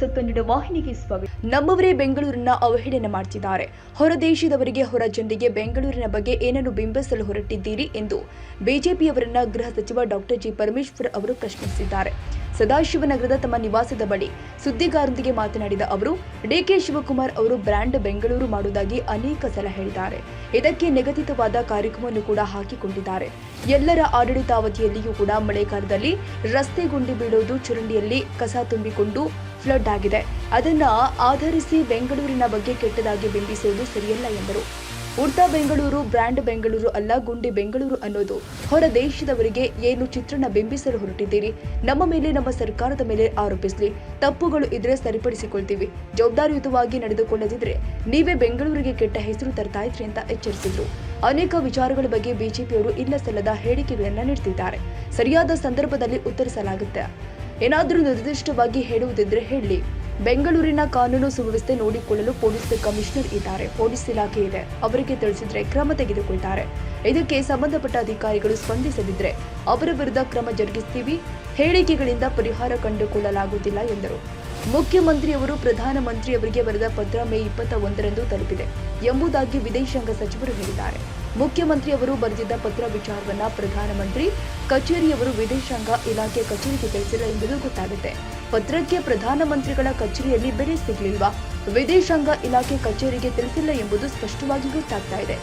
News Kannada ವಾಹಿನಿಗೆ ಸ್ವಾಗತ. ನಮ್ಮವರೇ ಬೆಂಗಳೂರನ್ನ ಅವಹೇಳನ ಮಾಡುತ್ತಿದ್ದಾರೆ. ಹೊರ ದೇಶದವರಿಗೆ ಹೊರ ಜನರಿಗೆ ಬೆಂಗಳೂರಿನ ಬಗ್ಗೆ ಏನನ್ನು ಬಿಂಬಿಸಲು ಹೊರಟಿದ್ದೀರಿ ಎಂದು ಬಿಜೆಪಿಯವರನ್ನ ಗೃಹ ಸಚಿವ ಡಾಕ್ಟರ್ ಜಿ ಪರಮೇಶ್ವರ್ ಅವರು ಪ್ರಶ್ನಿಸಿದ್ದಾರೆ. ಸದಾಶಿವನಗರದ ತಮ್ಮ ನಿವಾಸದ ಬಳಿ ಸುದ್ದಿಗಾರರೊಂದಿಗೆ ಮಾತನಾಡಿದ ಅವರು, ಡಿಕೆ ಶಿವಕುಮಾರ್ ಅವರು ಬ್ರ್ಯಾಂಡ್ ಬೆಂಗಳೂರು ಮಾಡುವುದಾಗಿ ಅನೇಕ ಸಲ ಹೇಳಿದ್ದಾರೆ. ಇದಕ್ಕೆ ನಿಗದಿತವಾದ ಕಾರ್ಯಕ್ರಮವನ್ನು ಕೂಡ ಹಾಕಿಕೊಂಡಿದ್ದಾರೆ. ಎಲ್ಲರ ಆಡಳಿತಾವಧಿಯಲ್ಲಿಯೂ ಕೂಡ ಮಳೆಗಾಲದಲ್ಲಿ ರಸ್ತೆ ಗುಂಡಿ ಬೀಳುವುದು, ಚರಂಡಿಯಲ್ಲಿ ಕಸ ತುಂಬಿಕೊಂಡು ಫ್ಲಡ್ ಆಗಿದೆ. ಅದನ್ನ ಆಧರಿಸಿ ಬೆಂಗಳೂರಿನ ಬಗ್ಗೆ ಕೆಟ್ಟದಾಗಿ ಬಿಂಬಿಸುವುದು ಸರಿಯಲ್ಲ ಎಂದರು. ಉಡ್ತಾ ಬೆಂಗಳೂರು ಬ್ರ್ಯಾಂಡ್ ಬೆಂಗಳೂರು ಅಲ್ಲ, ಗುಂಡಿ ಬೆಂಗಳೂರು ಅನ್ನೋದು ಹೊರ ದೇಶದವರಿಗೆ ಏನು ಚಿತ್ರಣ ಬಿಂಬಿಸಲು ಹೊರಟಿದ್ದೀರಿ? ನಮ್ಮ ಮೇಲೆ, ನಮ್ಮ ಸರ್ಕಾರದ ಮೇಲೆ ಆರೋಪಿಸಲಿ. ತಪ್ಪುಗಳು ಇದ್ರೆ ಸರಿಪಡಿಸಿಕೊಳ್ತೀವಿ. ಜವಾಬ್ದಾರಿಯುತವಾಗಿ ನಡೆದುಕೊಳ್ಳದಿದ್ರೆ ನೀವೇ ಬೆಂಗಳೂರಿಗೆ ಕೆಟ್ಟ ಹೆಸರು ತರ್ತಾ ಇದ್ರಿ ಅಂತ ಎಚ್ಚರಿಸಿದ್ರು. ಅನೇಕ ವಿಚಾರಗಳ ಬಗ್ಗೆ ಬಿಜೆಪಿಯವರು ಇಲ್ಲ ಸಲ್ಲದ ಹೇಳಿಕೆಗಳನ್ನ ನೀಡುತ್ತಿದ್ದಾರೆ. ಸರಿಯಾದ ಸಂದರ್ಭದಲ್ಲಿ ಉತ್ತರಿಸಲಾಗುತ್ತೆ. ಏನಾದರೂ ನಿರ್ದಿಷ್ಟವಾಗಿ ಹೇಳುವುದಿದ್ರೆ ಹೇಳಿ. ಬೆಂಗಳೂರಿನ ಕಾನೂನು ಸುವ್ಯವಸ್ಥೆ ನೋಡಿಕೊಳ್ಳಲು ಪೊಲೀಸ್ ಕಮಿಷನರ್ ಇದ್ದಾರೆ, ಪೊಲೀಸ್ ಇಲಾಖೆ ಇದೆ. ಅವರಿಗೆ ತಿಳಿಸಿದ್ರೆ ಕ್ರಮ ತೆಗೆದುಕೊಳ್ತಾರೆ. ಇದಕ್ಕೆ ಸಂಬಂಧಪಟ್ಟ ಅಧಿಕಾರಿಗಳು ಸ್ಪಂದಿಸದಿದ್ರೆ ಅವರ ವಿರುದ್ಧ ಕ್ರಮ ಜರುಗಿಸ್ತೀವಿ. ಹೇಳಿಕೆಗಳಿಂದ ಪರಿಹಾರ ಕಂಡುಕೊಳ್ಳಲಾಗುವುದಿಲ್ಲ ಎಂದರು. ಮುಖ್ಯಮಂತ್ರಿಯವರು ಪ್ರಧಾನಮಂತ್ರಿಯವರಿಗೆ ಬರೆದ ಪತ್ರ ಮೇ 21ರಂದು ತಲುಪಿದೆ ಎಂಬುದಾಗಿ ವಿದೇಶಾಂಗ ಸಚಿವರು ಹೇಳಿದ್ದಾರೆ. ಮುಖ್ಯಮಂತ್ರಿ ಅವರು ಬರೆದಿದ್ದ ಪತ್ರ ವಿಚಾರವನ್ನ ಪ್ರಧಾನಮಂತ್ರಿ ಕಚೇರಿಯವರು ವಿದೇಶಾಂಗ ಇಲಾಖೆ ಕಚೇರಿಗೆ ತಿಳಿಸಿಲ್ಲ ಎಂಬುದು ಗೊತ್ತಾಗುತ್ತೆ. ಪತ್ರಕ್ಕೆ ಪ್ರಧಾನಮಂತ್ರಿಗಳ ಕಚೇರಿಯಲ್ಲಿ ಬೆಲೆ ಸಿಗಲಿಲ್ವಾ, ವಿದೇಶಾಂಗ ಇಲಾಖೆ ಕಚೇರಿಗೆ ತಿಳಿಸಿಲ್ಲ ಎಂಬುದು ಸ್ಪಷ್ಟವಾಗಿ ಗೊತ್ತಾಗ್ತಾ ಇದೆ.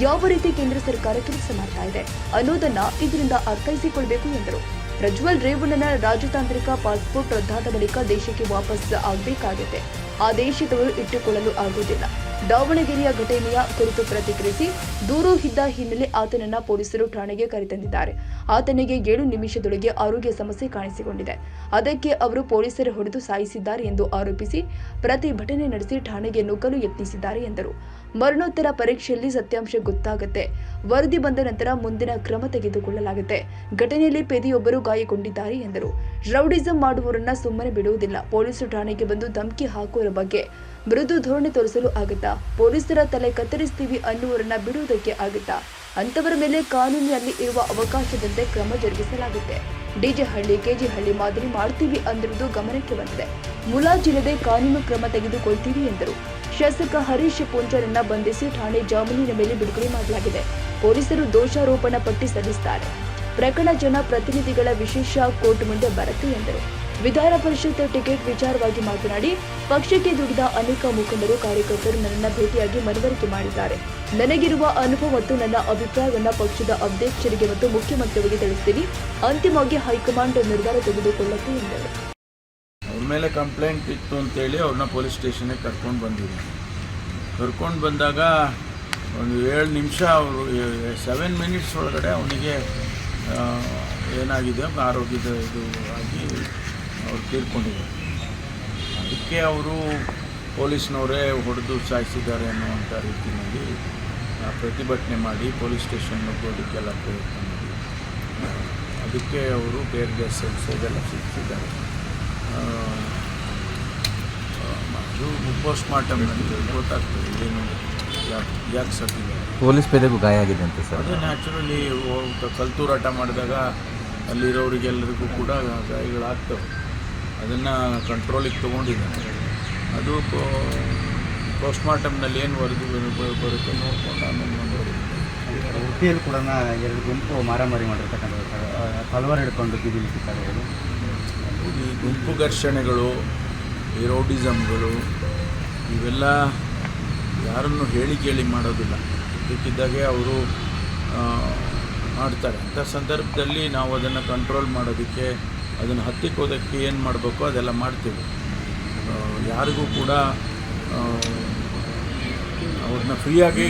ಯಾವ ರೀತಿ ಕೇಂದ್ರ ಸರ್ಕಾರ ಕೆಲಸ ಮಾಡ್ತಾ ಇದೆ ಅನ್ನೋದನ್ನ ಇದರಿಂದ ಅರ್ಥೈಸಿಕೊಳ್ಬೇಕು ಎಂದರು. ಪ್ರಜ್ವಲ್ ರೇವಣ್ಣನ ರಾಜತಾಂತ್ರಿಕ ಪಾಸ್ಪೋರ್ಟ್ ರದ್ದಾದ ಬಳಿಕ ದೇಶಕ್ಕೆ ವಾಪಸ್ ಆಗಬೇಕಾಗಿದೆ. ಆ ದೇಶದವರು ಇಟ್ಟುಕೊಳ್ಳಲು ಆಗುವುದಿಲ್ಲ. ದಾವಣಗೆರೆಯ ಘಟನೆಯ ಕುರಿತು ಪ್ರತಿಕ್ರಿಯಿಸಿ, ದೂರು ಇದ್ದ ಹಿನ್ನೆಲೆ ಆತನನ್ನ ಪೊಲೀಸರು ಠಾಣೆಗೆ ಕರೆತಂದಿದ್ದಾರೆ. ಆತನಿಗೆ 7 ನಿಮಿಷದೊಳಗೆ ಆರೋಗ್ಯ ಸಮಸ್ಯೆ ಕಾಣಿಸಿಕೊಂಡಿದೆ. ಅದಕ್ಕೆ ಅವರು ಪೊಲೀಸರು ಹೊಡೆದು ಸಾಯಿಸಿದ್ದಾರೆ ಎಂದು ಆರೋಪಿಸಿ ಪ್ರತಿಭಟನೆ ನಡೆಸಿ ಠಾಣೆಗೆ ನುಗ್ಗಲು ಯತ್ನಿಸಿದ್ದಾರೆ ಎಂದರು. ಮರಣೋತ್ತರ ಪರೀಕ್ಷೆಯಲ್ಲಿ ಸತ್ಯಾಂಶ ಗೊತ್ತಾಗುತ್ತೆ. ವರದಿ ಬಂದ ನಂತರ ಮುಂದಿನ ಕ್ರಮ ತೆಗೆದುಕೊಳ್ಳಲಾಗುತ್ತೆ. ಘಟನೆಯಲ್ಲಿ ಪೇದೆಯೊಬ್ಬರು ಗಾಯಗೊಂಡಿದ್ದಾರೆ ಎಂದರು. ರೌಡಿಸಂ ಮಾಡುವವರನ್ನ ಸುಮ್ಮನೆ ಬಿಡುವುದಿಲ್ಲ. ಪೊಲೀಸರು ಠಾಣೆಗೆ ಬಂದು ಧಮಕಿ ಹಾಕುವರ ಬಗ್ಗೆ ಮೃದು ಧೋರಣೆ ತೋರಿಸಲು ಆಗುತ್ತಾ? ಪೊಲೀಸರ ತಲೆ ಕತ್ತರಿಸ್ತೀವಿ ಅನ್ನುವರನ್ನ ಬಿಡುವುದಕ್ಕೆ ಆಗುತ್ತಾ? ಅಂತವರ ಮೇಲೆ ಕಾನೂನಿನಲ್ಲಿ ಇರುವ ಅವಕಾಶದಂತೆ ಕ್ರಮ ಜರುಗಿಸಲಾಗುತ್ತೆ. ಡಿಜೆ ಹಳ್ಳಿ, ಕೆಜಿ ಹಳ್ಳಿ ಮಾದರಿ ಮಾಡ್ತೀವಿ ಅಂದಿರುವುದು ಗಮನಕ್ಕೆ ಬಂದಿದೆ. ಮುಲಾಜಿಲ್ಲದೆ ಕಾನೂನು ಕ್ರಮ ತೆಗೆದುಕೊಳ್ತೀವಿ ಎಂದರು. ಶಾಸಕ ಹರೀಶ್ ಪೂಂಜಾರನ್ನ ಬಂಧಿಸಿ ಠಾಣೆ ಜಾಮೀನಿನ ಮೇಲೆ ಬಿಡುಗಡೆ ಮಾಡಲಾಗಿದೆ. ಪೊಲೀಸರು ದೋಷಾರೋಪಣಾ ಪಟ್ಟಿ ಸಲ್ಲಿಸಿದ್ದಾರೆ. ಪ್ರಕರಣ ಜನ ಪ್ರತಿನಿಧಿಗಳ ವಿಶೇಷ ಕೋರ್ಟ್ ಮುಂದೆ ಬರುತ್ತೆ ಎಂದರು. ವಿಧಾನ ಪರಿಷತ್ ಟಿಕೆಟ್ ವಿಚಾರವಾಗಿ ಮಾತನಾಡಿ, ಪಕ್ಷಕ್ಕೆ ದುಡಿದ ಅನೇಕ ಮುಖಂಡರು, ಕಾರ್ಯಕರ್ತರು ನನ್ನನ್ನು ಭೇಟಿಯಾಗಿ ಮನವರಿಕೆ ಮಾಡಿದ್ದಾರೆ. ನನಗಿರುವ ಅನುಭವ ಮತ್ತು ನನ್ನ ಅಭಿಪ್ರಾಯವನ್ನ ಪಕ್ಷದ ಅಧ್ಯಕ್ಷರಿಗೆ ಮತ್ತು ಮುಖ್ಯಮಂತ್ರಿಯವರಿಗೆ ತಿಳಿಸ್ತೀನಿ. ಅಂತಿಮವಾಗಿ ಹೈಕಮಾಂಡ್ ನಿರ್ಧಾರ ತೆಗೆದುಕೊಳ್ಳುತ್ತೆ ಎಂದರು. ಅವ್ರ ಮೇಲೆ ಕಂಪ್ಲೇಂಟ್ ಇತ್ತು ಅಂತೇಳಿ ಅವ್ರನ್ನ ಪೊಲೀಸ್ ಸ್ಟೇಷನ್ಗೆ ಕರ್ಕೊಂಡು ಬಂದಿದ್ದೀನಿ. ಕರ್ಕೊಂಡು ಬಂದಾಗ ಒಂದು 7 ನಿಮಿಷ ಅವರು 7 ಮಿನಿಟ್ಸ್ ಒಳಗಡೆ ಅವನಿಗೆ ಏನಾಗಿದೆ ಆರೋಗ್ಯದ ಇದು ಆಗಿ ಅವ್ರು ತೀರ್ಕೊಂಡಿದ್ದಾರೆ. ಅದಕ್ಕೆ ಅವರು ಪೊಲೀಸ್ನವರೇ ಹೊಡೆದು ಸಾಯಿಸಿದ್ದಾರೆ ಅನ್ನುವಂಥ ರೀತಿಯಲ್ಲಿ ಪ್ರತಿಭಟನೆ ಮಾಡಿ ಪೊಲೀಸ್ ಸ್ಟೇಷನ್ ನುಗ್ಗೋದಕ್ಕೆಲ್ಲ ಪ್ರಯತ್ನ ಮಾಡಿ ಅದಕ್ಕೆ ಅವರು ಬೇರೆ ಇದೆಲ್ಲ ಸಿಕ್ಕಿದ್ದಾರೆ. ಅದು ಪೋಸ್ಟ್ ಮಾರ್ಟಮ್ ಗೊತ್ತಾಗ್ತದೆ ಏನು ಯಾಕೆ ಸತ್ತಿದ್ದಾರೆ. ಪೊಲೀಸ್ ಪೇದೆಗೂ ಗಾಯ ಆಗಿದೆ ಅಂತ ಸರ್. ಅದು ನ್ಯಾಚುರಲಿ ಕಲ್ತೂರಾಟ ಮಾಡಿದಾಗ ಅಲ್ಲಿರೋರಿಗೆಲ್ಲರಿಗೂ ಕೂಡ ಗಾಯಗಳಾಗ್ತವೆ. ಅದನ್ನು ಕಂಟ್ರೋಲಿಗೆ ತೊಗೊಂಡಿದ್ದಾರೆ. ಅದು ಪೋಸ್ಟ್ ಮಾರ್ಟಮ್ನಲ್ಲಿ ಏನು ವರದಿ ಬರುತ್ತೆ ನೋಡ್ಕೊಂಡು ಆಮೇಲೆ ಮುಂದುವರಿಯುತ್ತೆ. ಉಡುಪಿಯಲ್ಲಿ ಕೂಡ 2 ಗುಂಪು ಮಾರಾಮಾರಿ ಮಾಡಿರ್ತಕ್ಕಂಥ ತಲವಾರು ಹಿಡ್ಕೊಂಡು ಬೀದಿಲಿ ಸಿಕ್ಕಾಗೋದು, ಈ ಗುಂಪು ಘರ್ಷಣೆಗಳು, ಈ ರೌಡಿಸಮ್ಗಳು ಇವೆಲ್ಲ ಯಾರನ್ನು ಹೇಳಿ ಮಾಡೋದಿಲ್ಲ. ಇದಕ್ಕಿದ್ದಾಗೆ ಅವರು ಮಾಡ್ತಾರೆ. ಅಂಥ ಸಂದರ್ಭದಲ್ಲಿ ನಾವು ಅದನ್ನು ಕಂಟ್ರೋಲ್ ಮಾಡೋದಕ್ಕೆ, ಅದನ್ನು ಹತ್ತಿಕ್ಕೋದಕ್ಕೆ ಏನು ಮಾಡಬೇಕೋ ಅದೆಲ್ಲ ಮಾಡ್ತೀವಿ. ಯಾರಿಗೂ ಕೂಡ ಅವ್ರನ್ನ ಫ್ರೀಯಾಗಿ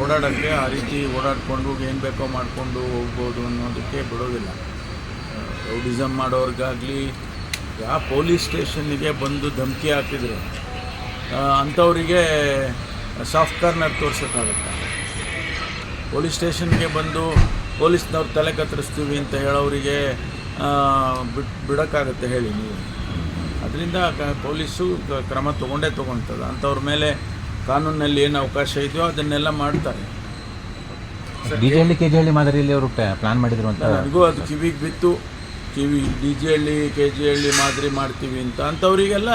ಓಡಾಡೋಕ್ಕೆ, ಆ ರೀತಿ ಓಡಾಡಿಕೊಂಡು ಏನು ಬೇಕೋ ಮಾಡಿಕೊಂಡು ಹೋಗ್ಬೋದು ಅನ್ನೋದಕ್ಕೆ ಬಿಡೋದಿಲ್ಲ. ರೌಡಿಸಮ್ ಮಾಡೋರಿಗಾಗಲಿ, ಯಾವ ಪೊಲೀಸ್ ಸ್ಟೇಷನ್ನಿಗೆ ಬಂದು ಧಮಕಿ ಹಾಕಿದ್ರು ಅಂಥವರಿಗೆ ಸಾಫ್ಟ್ ಕಾರ್ನರ್ ತೋರ್ಸೋಕ್ಕಾಗುತ್ತೆ. ಪೊಲೀಸ್ ಸ್ಟೇಷನ್ಗೆ ಬಂದು ಪೊಲೀಸ್ನವ್ರು ತಲೆ ಕತ್ತರಿಸ್ತೀವಿ ಅಂತ ಹೇಳೋರಿಗೆ ಬಿಡೋಕ್ಕಾಗತ್ತೆ ಹೇಳಿ ನೀವು? ಅದರಿಂದ ಪೊಲೀಸು ಕ್ರಮ ತೊಗೊಳ್ತದೆ. ಅಂಥವ್ರ ಮೇಲೆ ಕಾನೂನಲ್ಲಿ ಏನು ಅವಕಾಶ ಇದೆಯೋ ಅದನ್ನೆಲ್ಲ ಮಾಡ್ತಾರೆ. ಡಿಜೆಹಳ್ಳಿ ಮಾದರಿಯಲ್ಲಿ ಅವರು ಪ್ಲಾನ್ ಮಾಡಿದ್ರು ಅಂತ ನನಗೂ ಅದು ಕಿವಿಗೆ ಬಿತ್ತು. ಡಿ ಜೆ ಹಳ್ಳಿ, ಕೆ ಜಿ ಹಳ್ಳಿ ಮಾದರಿ ಮಾಡ್ತೀವಿ ಅಂತ ಅಂಥವರಿಗೆಲ್ಲ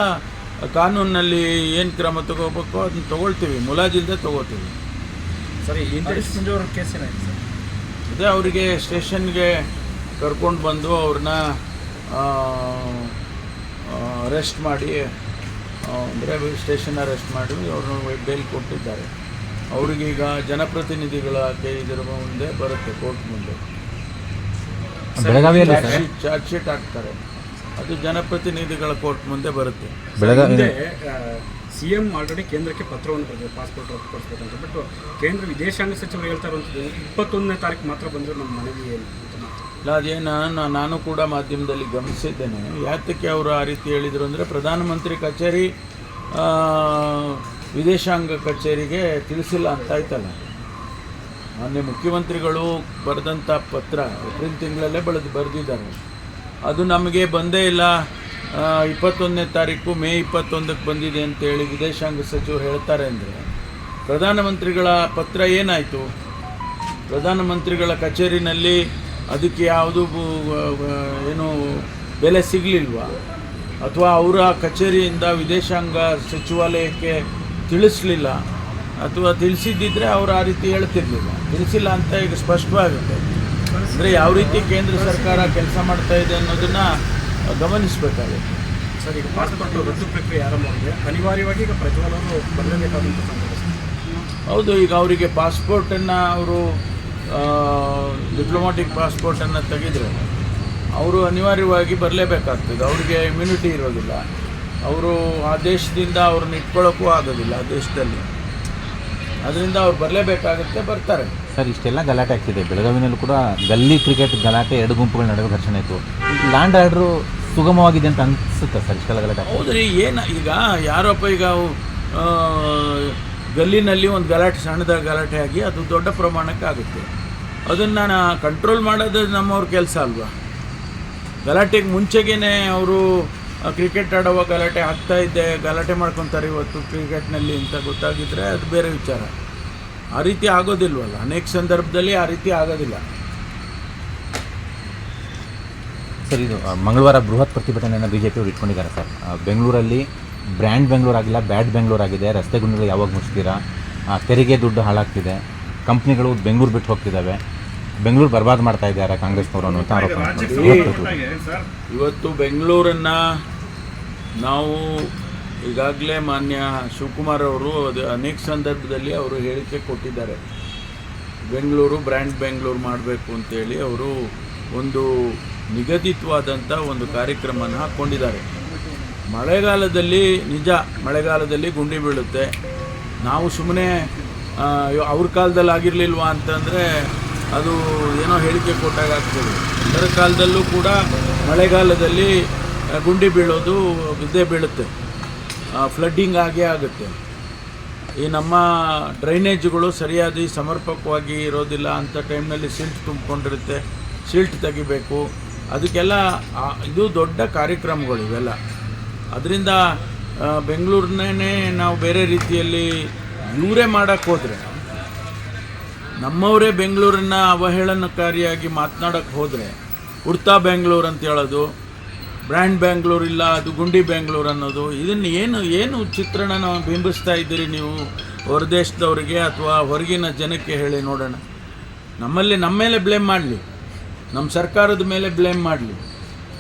ಕಾನೂನಿನಲ್ಲಿ ಏನು ಕ್ರಮ ತಗೋಬೇಕು ಅದನ್ನ ತೊಗೊಳ್ತೀವಿ, ಮುಲಾಜಿಲ್ಲದೆ ತೊಗೋತೀವಿ. ಸರಿ, ಇಂಟೆಲಿಜೆನ್ಸ್ ಮಂಜು ಅವ್ರ ಕೇಸ್ ಏನಾಯ್ತು ಸರ್? ಅದೇ ಅವರಿಗೆ ಸ್ಟೇಷನ್ಗೆ ಕರ್ಕೊಂಡು ಬಂದು ಅವ್ರನ್ನ ಅರೆಸ್ಟ್ ಮಾಡಿ, ಅಂದರೆ ಸ್ಟೇಷನ್ ಅರೆಸ್ಟ್ ಮಾಡಿ ಅವ್ರನ್ನ ಬೇಲ್ ಕೊಟ್ಟಿದ್ದಾರೆ. ಅವ್ರಿಗೀಗ ಜನಪ್ರತಿನಿಧಿಗಳ ಇದರ ಮುಂದೆ ಬರುತ್ತೆ, ಕೋರ್ಟ್ ಮುಂದೆ ಬೆಳಗಾವಿಯಲ್ಲಿ ಚಾರ್ಜ್ ಶೀಟ್ ಹಾಕ್ತಾರೆ. ಅದು ಜನಪ್ರತಿನಿಧಿಗಳ ಕೋರ್ಟ್ ಮುಂದೆ ಬರುತ್ತೆ. ಬೆಳಗಾವಿ CM ಆಲ್ರೆಡಿ ಕೇಂದ್ರಕ್ಕೆ ಪತ್ರವನ್ನು ಬರೆದಿದೆ ಪಾಸ್ಪೋರ್ಟ್ ರದ್ದುಪಡಿಸ್ಬೇಕಂತ. ಬಟ್ ಕೇಂದ್ರ ವಿದೇಶಾಂಗ ಸಚಿವರು ಹೇಳ್ತಾ ಇರುವಂಥದ್ದು 21ನೇ ತಾರೀಕು ಮಾತ್ರ ಬಂದರೆ ನಮ್ಮ ಮನೆಗೆ ಏನು ಇಲ್ಲ, ಅದೇನು ನಾನು ಕೂಡ ಮಾಧ್ಯಮದಲ್ಲಿ ಗಮನಿಸಿದ್ದೇನೆ. ಯಾತಕ್ಕೆ ಅವರು ಆ ರೀತಿ ಹೇಳಿದರು ಅಂದರೆ ಪ್ರಧಾನಮಂತ್ರಿ ಕಚೇರಿ ವಿದೇಶಾಂಗ ಕಚೇರಿಗೆ ತಿಳಿಸಿಲ್ಲ ಅಂತ ಆಯ್ತಲ್ಲ. ಮಾನ್ಯ ಮುಖ್ಯಮಂತ್ರಿಗಳು ಬರೆದಂಥ ಪತ್ರ ಏಪ್ರಿಲ್ ತಿಂಗಳಲ್ಲೇ ಬರೆದಿದ್ದಾರೆ. ಅದು ನಮಗೆ ಬಂದೇ ಇಲ್ಲ. 21ನೇ ತಾರೀಕು ಮೇ 21ಕ್ಕೆ ಬಂದಿದೆ ಅಂತೇಳಿ ವಿದೇಶಾಂಗ ಸಚಿವರು ಹೇಳ್ತಾರೆ ಅಂದರೆ ಪ್ರಧಾನಮಂತ್ರಿಗಳ ಪತ್ರ ಏನಾಯಿತು? ಪ್ರಧಾನಮಂತ್ರಿಗಳ ಕಚೇರಿನಲ್ಲಿ ಅದಕ್ಕೆ ಯಾವುದು ಏನು ಬೆಲೆ ಸಿಗಲಿಲ್ವಾ? ಅಥವಾ ಅವರ ಕಚೇರಿಯಿಂದ ವಿದೇಶಾಂಗ ಸಚಿವಾಲಯಕ್ಕೆ ತಿಳಿಸಲಿಲ್ಲ? ಅಥವಾ ತಿಳಿಸಿದ್ದಿದ್ರೆ ಅವರು ಆ ರೀತಿ ಹೇಳ್ತಿರ್ಲಿಲ್ಲ. ತಿಳಿಸಿಲ್ಲ ಅಂತ ಈಗ ಸ್ಪಷ್ಟವಾಗುತ್ತೆ. ಅಂದರೆ ಯಾವ ರೀತಿ ಕೇಂದ್ರ ಸರ್ಕಾರ ಕೆಲಸ ಮಾಡ್ತಾ ಇದೆ ಅನ್ನೋದನ್ನು ಗಮನಿಸಬೇಕಾಗುತ್ತೆ. ಸರ್, ಈಗ ಪಾಸ್ಪೋರ್ಟ್ ರದ್ದು ಪ್ರಕ್ರಿಯೆ ಆರಂಭವಾಗಿದೆ. ಅನಿವಾರ್ಯವಾಗಿ ಈಗ ಪ್ರಜ್ವಲ್ ಅವರು ಬರಲೇಬೇಕಾದಂಥ ಸಂದರ್ಭ. ಹೌದು, ಈಗ ಅವರಿಗೆ ಪಾಸ್ಪೋರ್ಟನ್ನು ಅವರು ಡಿಪ್ಲೊಮ್ಯಾಟಿಕ್ ಪಾಸ್ಪೋರ್ಟನ್ನು ತೆಗೆದರೆ ಅವರು ಅನಿವಾರ್ಯವಾಗಿ ಬರಲೇಬೇಕಾಗ್ತದೆ. ಅವರಿಗೆ ಇಮ್ಯುನಿಟಿ ಇರೋದಿಲ್ಲ. ಅವರು ಆ ದೇಶದಿಂದ ಅವ್ರನ್ನ ಇಟ್ಕೊಳ್ಳೋಕ್ಕೂ ಆಗೋದಿಲ್ಲ ಆ ದೇಶದಲ್ಲಿ. ಅದರಿಂದ ಅವ್ರು ಬರಲೇಬೇಕಾಗುತ್ತೆ, ಬರ್ತಾರೆ. ಸರ್, ಇಷ್ಟೆಲ್ಲ ಗಲಾಟೆ ಆಗ್ತಿದೆ. ಬೆಳಗಾವಿನಲ್ಲೂ ಕೂಡ ಗಲ್ಲಿ ಕ್ರಿಕೆಟ್ ಗಲಾಟೆ, 2 ಗುಂಪುಗಳ ನಡುವೆ ಘರ್ಷಣೆ ಆಯಿತು. ಲ್ಯಾಂಡ್ ಆರ್ಡ್ರು ಸುಗಮವಾಗಿದೆ ಅಂತ ಅನಿಸುತ್ತೆ ಸರ್ ಇಷ್ಟೆಲ್ಲ ಗಲಾಟೆ? ಹೌದ್ರಿ, ಏನು ಈಗ ಯಾರಪ್ಪ ಈಗ ಗಲ್ಲಿನಲ್ಲಿ ಒಂದು ಗಲಾಟೆ, ಸಣ್ಣದಾಗಿ ಗಲಾಟೆ ಆಗಿ ಅದು ದೊಡ್ಡ ಪ್ರಮಾಣಕ್ಕೆ ಆಗುತ್ತೆ. ಅದನ್ನು ಕಂಟ್ರೋಲ್ ಮಾಡೋದು ನಮ್ಮವ್ರ ಕೆಲಸ ಅಲ್ವಾ? ಗಲಾಟೆಗೆ ಮುಂಚೆಗೇ ಅವರು ಕ್ರಿಕೆಟ್ ಆಡುವ ಗಲಾಟೆ ಆಗ್ತಾ ಇದ್ದೆ, ಗಲಾಟೆ ಮಾಡ್ಕೊತಾರೆ ಇವತ್ತು ಕ್ರಿಕೆಟ್ನಲ್ಲಿ ಅಂತ ಗೊತ್ತಾಗಿದ್ದರೆ ಅದು ಬೇರೆ ವಿಚಾರ. ಆ ರೀತಿ ಆಗೋದಿಲ್ವಲ್ಲ, ಅನೇಕ ಸಂದರ್ಭದಲ್ಲಿ ಆ ರೀತಿ ಆಗೋದಿಲ್ಲ. ಸರ್, ಇದು ಮಂಗಳವಾರ ಬೃಹತ್ ಪ್ರತಿಭಟನೆಯನ್ನು BJP ಅವರು ಇಟ್ಕೊಂಡಿದ್ದಾರೆ ಸರ್. ಬೆಂಗಳೂರಲ್ಲಿ ಬ್ರ್ಯಾಂಡ್ ಬೆಂಗಳೂರು ಆಗಿಲ್ಲ, ಬ್ಯಾಡ್ ಬೆಂಗಳೂರು ಆಗಿದೆ. ರಸ್ತೆ ಗುಂಡಿಗಳು ಯಾವಾಗ ಮುಚ್ತೀರಾ? ತೆರಿಗೆ ದುಡ್ಡು ಹಾಳಾಗ್ತಿದೆ, ಕಂಪ್ನಿಗಳು ಬೆಂಗಳೂರು ಬಿಟ್ಟು ಹೋಗ್ತಿದ್ದಾವೆ, ಬೆಂಗಳೂರು ಬರ್ಬಾದ್ ಮಾಡ್ತಾ ಇದ್ದಾರೆ ಕಾಂಗ್ರೆಸ್ನವರು ಅನ್ನುವಂಥ ಆರೋಪ. ಇವತ್ತು ಬೆಂಗಳೂರನ್ನು ನಾವು ಈಗಾಗಲೇ ಮಾನ್ಯ ಶಿವಕುಮಾರ್ ಅವರು ಅದು ಅನೇಕ ಸಂದರ್ಭದಲ್ಲಿ ಅವರು ಹೇಳಿಕೆ ಕೊಟ್ಟಿದ್ದಾರೆ. ಬೆಂಗಳೂರು ಬ್ರ್ಯಾಂಡ್ ಬೆಂಗಳೂರು ಮಾಡಬೇಕು ಅಂತೇಳಿ ಅವರು ಒಂದು ನಿಗದಿತವಾದಂಥ ಒಂದು ಕಾರ್ಯಕ್ರಮನ ಹಾಕ್ಕೊಂಡಿದ್ದಾರೆ. ಮಳೆಗಾಲದಲ್ಲಿ ನಿಜ, ಮಳೆಗಾಲದಲ್ಲಿ ಗುಂಡಿ ಬೀಳುತ್ತೆ. ನಾವು ಸುಮ್ಮನೆ ಅವ್ರ ಕಾಲದಲ್ಲಿ ಆಗಿರಲಿಲ್ವಾ ಅಂತಂದರೆ ಅದು ಏನೋ ಹೇಳಿಕೆ ಕೊಟ್ಟಾಗ ಆಗ್ತದೆ. ಎಲ್ಲರ ಕಾಲದಲ್ಲೂ ಕೂಡ ಮಳೆಗಾಲದಲ್ಲಿ ಗುಂಡಿ ಬೀಳೋದು ಬಿದ್ದೇ ಬೀಳುತ್ತೆ, ಫ್ಲಡ್ಡಿಂಗ್ ಆಗೇ ಆಗುತ್ತೆ. ಈ ನಮ್ಮ ಡ್ರೈನೇಜ್ಗಳು ಸರಿಯಾಗಿ ಸಮರ್ಪಕವಾಗಿ ಇರೋದಿಲ್ಲ. ಅಂಥ ಟೈಮ್ನಲ್ಲಿ ಸಿಲ್ಟ್ ತುಂಬಿಕೊಂಡಿರುತ್ತೆ, ಸಿಲ್ಟ್ ತೆಗಿಬೇಕು. ಅದಕ್ಕೆಲ್ಲ ಇದು ದೊಡ್ಡ ಕಾರ್ಯಕ್ರಮಗಳು ಇವೆಲ್ಲ. ಅದರಿಂದ ಬೆಂಗಳೂರನ್ನೇ ನಾವು ಬೇರೆ ರೀತಿಯಲ್ಲಿ ಇವರೇ ಮಾಡೋಕ್ಕೆ ಹೋದರೆ, ನಮ್ಮವರೇ ಬೆಂಗಳೂರನ್ನು ಅವಹೇಳನಕಾರಿಯಾಗಿ ಮಾತನಾಡೋಕ್ಕೆ ಹೋದರೆ, ಉಡ್ತಾ ಬೆಂಗಳೂರು ಅಂತ ಹೇಳೋದು, ಬ್ರ್ಯಾಂಡ್ ಬೆಂಗಳೂರು ಇಲ್ಲ, ಅದು ಗುಂಡಿ ಬೆಂಗಳೂರು ಅನ್ನೋದು, ಇದನ್ನು ಏನು ಚಿತ್ರಣ ನಾವು ಬಿಂಬಿಸ್ತಾ ಇದ್ದೀರಿ ನೀವು ಹೊರದೇಶದವರಿಗೆ ಅಥವಾ ಹೊರಗಿನ ಜನಕ್ಕೆ ಹೇಳಿ ನೋಡೋಣ. ನಮ್ಮ ಮೇಲೆ ಬ್ಲೇಮ್ ಮಾಡಲಿ, ನಮ್ಮ ಸರ್ಕಾರದ ಮೇಲೆ ಬ್ಲೇಮ್ ಮಾಡಲಿ,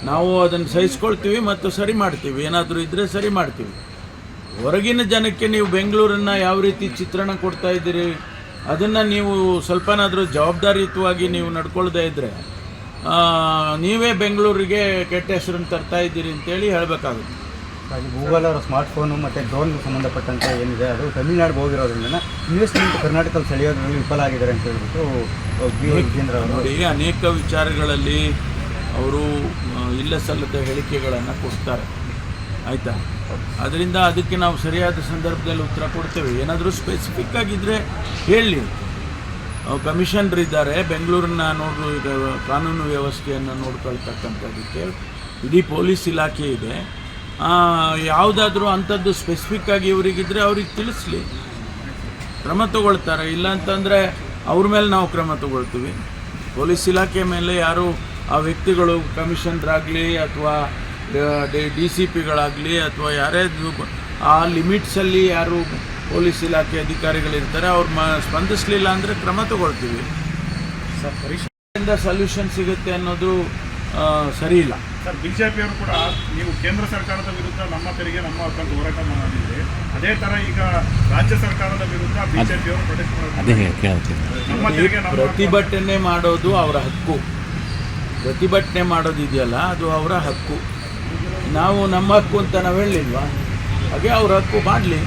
ನಾವು ಅದನ್ನು ಸಹಿಸ್ಕೊಳ್ತೀವಿ ಮತ್ತು ಸರಿ ಮಾಡ್ತೀವಿ. ಏನಾದರೂ ಇದ್ದರೆ ಸರಿ ಮಾಡ್ತೀವಿ. ಹೊರಗಿನ ಜನಕ್ಕೆ ನೀವು ಬೆಂಗಳೂರನ್ನು ಯಾವ ರೀತಿ ಚಿತ್ರಣ ಕೊಡ್ತಾ ಇದ್ದೀರಿ, ಅದನ್ನು ನೀವು ಸ್ವಲ್ಪನಾದರೂ ಜವಾಬ್ದಾರಿಯುತವಾಗಿ ನೀವು ನಡ್ಕೊಳ್ದೇ ಇದ್ದರೆ ನೀವೇ ಬೆಂಗಳೂರಿಗೆ ಕೆಟ್ಟ ಹೆಸರನ್ನು ತರ್ತಾ ಇದ್ದೀರಿ ಅಂತೇಳಿ ಹೇಳಬೇಕಾಗುತ್ತೆ. ಗೂಗಲ್ ಅವರ ಸ್ಮಾರ್ಟ್ಫೋನು ಮತ್ತು ಡ್ರೋನ್ಗೆ ಸಂಬಂಧಪಟ್ಟಂತೆ ಏನಿದೆ ಅದು ತಮಿಳುನಾಡಿಗೆ ಹೋಗಿರೋದ್ರಿಂದ ಇನ್ವೆಸ್ಟ್ಮೆಂಟ್ ಕರ್ನಾಟಕದಲ್ಲಿ ಸೆಳೆಯೋದ್ರಲ್ಲಿ ವಿಫಲ ಆಗಿದ್ದಾರೆ ಅಂತ ಹೇಳ್ಬಿಟ್ಟು ವಿಜೇಂದ್ರ ಅವರು ನೋಡಿ, ಅನೇಕ ವಿಚಾರಗಳಲ್ಲಿ ಅವರು ಇಲ್ಲ ಸಲ್ಲದ ಹೇಳಿಕೆಗಳನ್ನು ಕೊಡ್ತಾರೆ, ಆಯಿತಾ? ಅದರಿಂದ ಅದಕ್ಕೆ ನಾವು ಸರಿಯಾದ ಸಂದರ್ಭದಲ್ಲಿ ಉತ್ತರ ಕೊಡ್ತೇವೆ. ಏನಾದರೂ ಸ್ಪೆಸಿಫಿಕ್ ಆಗಿದ್ದರೆ ಹೇಳಿ. ಕಮಿಷನರ್ ಇದ್ದಾರೆ ಬೆಂಗಳೂರನ್ನ ಈಗ ಕಾನೂನು ವ್ಯವಸ್ಥೆಯನ್ನು ನೋಡ್ಕೊಳ್ತಕ್ಕಂಥದ್ದಕ್ಕೆ ಇಡೀ ಪೊಲೀಸ್ ಇಲಾಖೆ ಇದೆ. ಯಾವುದಾದ್ರೂ ಅಂಥದ್ದು ಸ್ಪೆಸಿಫಿಕ್ ಆಗಿ ಇವರಿಗಿದ್ರೆ ಅವ್ರಿಗೆ ತಿಳಿಸ್ಲಿ, ಕ್ರಮ ತಗೊಳ್ತಾರೆ. ಇಲ್ಲ ಅಂತಂದರೆ ಅವ್ರ ಮೇಲೆ ನಾವು ಕ್ರಮ ತಗೊಳ್ತೀವಿ. ಪೊಲೀಸ್ ಇಲಾಖೆ ಮೇಲೆ ಯಾರು ಆ ವ್ಯಕ್ತಿಗಳು ಕಮಿಷನರ್ ಆಗಲಿ ಅಥವಾ DCPಗಳಾಗಲಿ ಅಥವಾ ಯಾರೇ ಆ ಲಿಮಿಟ್ಸಲ್ಲಿ ಯಾರು ಪೊಲೀಸ್ ಇಲಾಖೆ ಅಧಿಕಾರಿಗಳಿರ್ತಾರೆ ಅವ್ರು ಸ್ಪಂದಿಸಲಿಲ್ಲ ಅಂದರೆ ಕ್ರಮ ತಗೊಳ್ತೀವಿ. ಸರ್ ಪರಿಶೀಲನೆಯಿಂದ ಸೊಲ್ಯೂಷನ್ ಸಿಗುತ್ತೆ ಅನ್ನೋದು ಸರಿ ಇಲ್ಲ. ಸರ್ ಬಿಜೆಪಿಯವರು ಕೂಡ ನೀವು ಕೇಂದ್ರ ಸರ್ಕಾರದ ವಿರುದ್ಧ ನಮ್ಮ ತೆರಿಗೆ ನಮ್ಮ ಹಕ್ಕಂತ ಹೋರಾಟ ಮಾಡಿದ್ದೀರಿ, ಅದೇ ಥರ ಈಗ ರಾಜ್ಯ ಸರ್ಕಾರದ ವಿರುದ್ಧ ಬಿಜೆಪಿಯವರು ಪ್ರೊಟೆಸ್ಟ್ ಮಾಡ್ತಾರೆ. ನಮ್ಮ ತೆರಿಗೆ ನಮ್ಮ ಪ್ರತಿಭಟನೆ ಮಾಡೋದು ಅವರ ಹಕ್ಕು. ಪ್ರತಿಭಟನೆ ಮಾಡೋದಿದೆಯಲ್ಲ ಅದು ಅವರ ಹಕ್ಕು. ನಾವು ನಮ್ಮ ಹಕ್ಕು ಅಂತ ನಾವು ಹೇಳಿಲ್ವಾ? ಹಾಗೆ ಅವ್ರ ಹಕ್ಕು ಮಾಡಲಿ.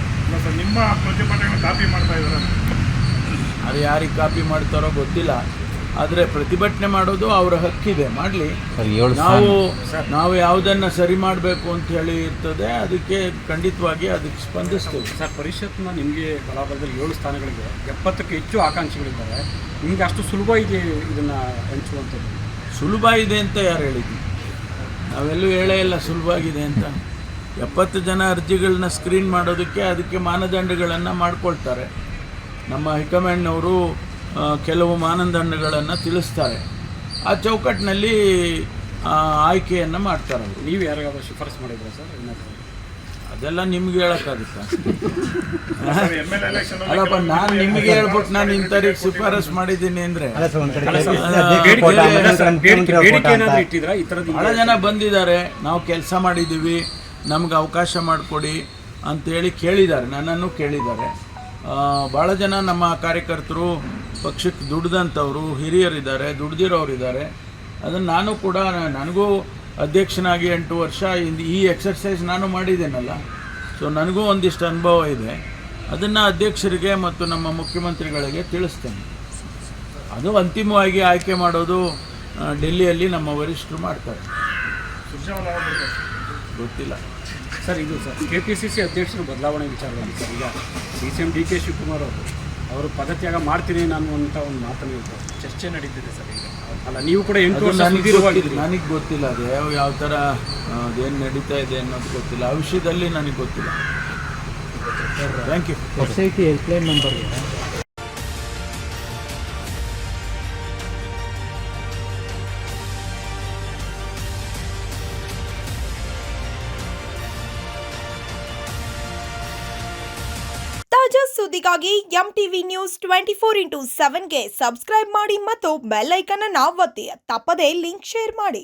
ಸರ್ ನಿಮ್ಮ ಪ್ರತಿಭಟನೆ ಕಾಪಿ ಮಾಡ್ತಾ ಇದ್ದಾರೆ. ಅದು ಯಾರಿಗೆ ಕಾಪಿ ಮಾಡ್ತಾರೋ ಗೊತ್ತಿಲ್ಲ, ಆದರೆ ಪ್ರತಿಭಟನೆ ಮಾಡೋದು ಅವರ ಹಕ್ಕಿದೆ, ಮಾಡಲಿ. ನಾವು ಯಾವುದನ್ನು ಸರಿ ಮಾಡಬೇಕು ಅಂತ ಹೇಳಿ ಇರ್ತದೆ, ಅದಕ್ಕೆ ಖಂಡಿತವಾಗಿ ಅದಕ್ಕೆ ಸ್ಪಂದಿಸ್ತೇವೆ. ಸರ್ ಪರಿಷತ್ನ ನಿಮಗೆ ಬಲಾಬಲದಲ್ಲಿ 7 ಸ್ಥಾನಗಳಿವೆ, 70ಕ್ಕೂ ಹೆಚ್ಚು ಆಕಾಂಕ್ಷಿಗಳಿದ್ದಾರೆ. ನಿಮಗೆ ಅಷ್ಟು ಸುಲಭ ಇದೆ ಇದನ್ನು ಹಂಚುವಂಥದ್ದು? ಸುಲಭ ಇದೆ ಅಂತ ಯಾರು ಹೇಳಿದ್ವಿ? ನಾವೆಲ್ಲೂ ಹೇಳೇ ಇಲ್ಲ ಸುಲಭ ಆಗಿದೆ ಅಂತ. 70 ಜನ ಅರ್ಜಿಗಳನ್ನ ಸ್ಕ್ರೀನ್ ಮಾಡೋದಕ್ಕೆ ಅದಕ್ಕೆ ಮಾನದಂಡಗಳನ್ನು ಮಾಡ್ಕೊಳ್ತಾರೆ. ನಮ್ಮ ಹೈಕಮಾಂಡ್ನವರು ಕೆಲವು ಮಾನದಂಡಗಳನ್ನು ತಿಳಿಸ್ತಾರೆ. ಆ ಚೌಕಟ್ಟಿನಲ್ಲಿ ಆಯ್ಕೆಯನ್ನು ಮಾಡ್ತಾರೆ ಅವರು. ನೀವು ಯಾರಿಗಾದ್ರೂ ಶಿಫಾರಸು ಮಾಡಿದ್ರಾ ಸರ್? ಅದೆಲ್ಲ ನಿಮ್ಗೆ ಹೇಳೋಕ್ಕಾಗುತ್ತಾ? MLA ಎಲೆಕ್ಷನ್ ಅಲ್ಲಪ್ಪ, ನಾನು ನಿಮಗೆ ಹೇಳ್ಬಿಟ್ಟು ನಾನು ಇಂಥವ್ರಿಗೆ ಶಿಫಾರಸು ಮಾಡಿದ್ದೀನಿ ಅಂದರೆ ಇಟ್ಟಿದ್ರಾ ಈ ಥರದ್ದು? ಭಾಳ ಜನ ಬಂದಿದ್ದಾರೆ, ನಾವು ಕೆಲಸ ಮಾಡಿದ್ದೀವಿ, ನಮ್ಗೆ ಅವಕಾಶ ಮಾಡಿಕೊಡಿ ಅಂಥೇಳಿ ಕೇಳಿದ್ದಾರೆ, ನನ್ನನ್ನು ಕೇಳಿದ್ದಾರೆ. ಭಾಳ ಜನ ನಮ್ಮ ಕಾರ್ಯಕರ್ತರು ಪಕ್ಷಕ್ಕೆ ದುಡ್ದಂಥವ್ರು ಹಿರಿಯರಿದ್ದಾರೆ, ದುಡ್ದಿರೋರಿದ್ದಾರೆ. ಅದನ್ನು ನಾನು ಕೂಡ, ನನಗೂ ಅಧ್ಯಕ್ಷನಾಗಿ 8 ವರ್ಷ ಈ ಎಕ್ಸರ್ಸೈಸ್ ನಾನು ಮಾಡಿದ್ದೇನಲ್ಲ, ಸೊ ನನಗೂ ಒಂದಿಷ್ಟು ಅನುಭವ ಇದೆ. ಅದನ್ನು ಅಧ್ಯಕ್ಷರಿಗೆ ಮತ್ತು ನಮ್ಮ ಮುಖ್ಯಮಂತ್ರಿಗಳಿಗೆ ತಿಳಿಸ್ತೇನೆ. ಅದು ಅಂತಿಮವಾಗಿ ಆಯ್ಕೆ ಮಾಡೋದು ಡೆಲ್ಲಿಯಲ್ಲಿ ನಮ್ಮ ವರಿಷ್ಠರು ಮಾಡ್ತಾರೆ. ಗೊತ್ತಿಲ್ಲ ಸರ್. ಇದು ಸರ್ KPCC ಅಧ್ಯಕ್ಷರು ಬದಲಾವಣೆ ವಿಚಾರದಲ್ಲಿ ಸರ್, ಈಗ CM DK ಶಿವಕುಮಾರ್ ಅವರು ಪದತ್ಯಾಗ ಮಾಡ್ತೀನಿ ನಾನು ಅಂತ ಒಂದು ಮಾತನ್ನು ಹೇಳ್ತಾರೆ, ಚರ್ಚೆ ನಡೀತಿದೆ ಸರ್ ಈಗ. ಅಲ್ಲ, ನೀವು ಕೂಡ 8 ವರ್ಷ ನನಗೆ ಗೊತ್ತಿಲ್ಲ ಅದು ಯಾವ ಥರ ಅದೇನು ನಡೀತಾ ಇದೆ ಅನ್ನೋದು ಗೊತ್ತಿಲ್ಲ. ಆ ವಿಷಯದಲ್ಲಿ ನನಗೆ ಗೊತ್ತಿಲ್ಲ. Thank you. SIT helpline number ತಾಜಾ ಸುದ್ದಿಗಾಗಿ MTV ನ್ಯೂಸ್ 24/7ಗೆ ಸಬ್ಸ್ಕ್ರೈಬ್ ಮಾಡಿ ಮತ್ತು ಬೆಲ್ ಐಕಾನ್ ಅನ್ನು ಒತ್ತಿ. ತಪ್ಪದೇ ಲಿಂಕ್ ಶೇರ್ ಮಾಡಿ.